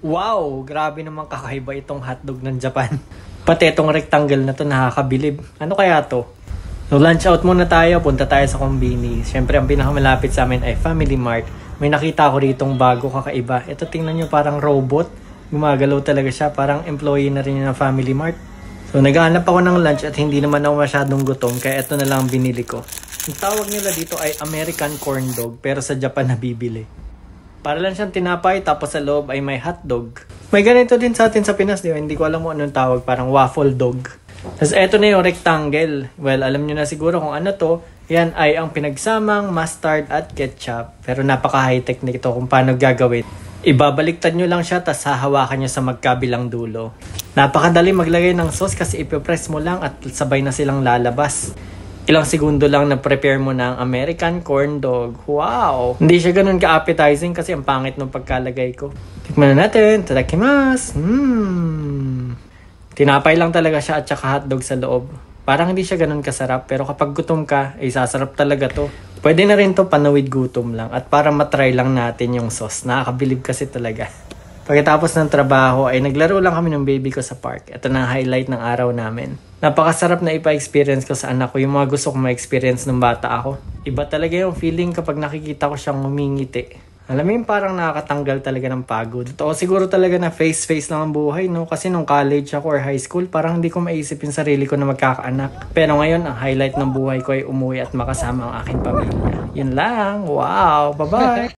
Wow! Grabe naman kakaiba itong hotdog ng Japan. Pati itong rectangle na to nakakabilib. Ano kaya to? So lunch out muna tayo, punta tayo sa Konbini. Siyempre ang pinakamalapit sa amin ay Family Mart. May nakita ko ritong bago kakaiba. Ito tingnan nyo parang robot. Gumagalaw talaga siya, parang employee na rin ng Family Mart. So naghahanap ako ng lunch at hindi naman ako masyadong gutom kaya ito na lang binili ko. Ang tawag nila dito ay American Corn Dog pero sa Japan nabibili. Para lang siyang tinapay tapos sa loob ay may hotdog. May ganito din sa atin sa Pinas, di ba? Hindi ko alam kung anong tawag, parang waffle dog. Tapos eto na yung rectangle. Well, alam nyo na siguro kung ano to. Yan ay ang pinagsamang mustard at ketchup. Pero napaka-high-tech nito kung paano gagawin. Ibabaliktad nyo lang siya tapos hahawakan nyo sa magkabilang dulo. Napakadali maglagay ng sauce kasi ipipress mo lang at sabay na silang lalabas. Ilang segundo lang na-prepare mo ng American corn dog. Wow! Hindi siya ganun ka-appetizing kasi ang pangit ng pagkalagay ko. Tikman na natin. Tadakimasu! Tinapay lang talaga siya at saka hotdog sa loob. Parang hindi siya ganun kasarap pero kapag gutom ka, ay sasarap talaga to. Pwede na rin to panawid gutom lang at para matry lang natin yung sauce. Nakakabilib kasi talaga. Pagkatapos ng trabaho ay naglaro lang kami ng baby ko sa park. Ito na ang highlight ng araw namin. Napakasarap na ipa-experience ko sa anak ko yung mga gusto kong ma-experience nung bata ako. Iba talaga yung feeling kapag nakikita ko siyang ngumingiti. Alam mo yung parang nakakatanggal talaga ng pagod. O siguro talaga na face-face lang ang buhay, no? Kasi nung college ako or high school, parang hindi ko maisip yung sarili ko na magkakaanak. Pero ngayon, ang highlight ng buhay ko ay umuwi at makasama ang aking pamilya. Yun lang. Wow! Bye-bye!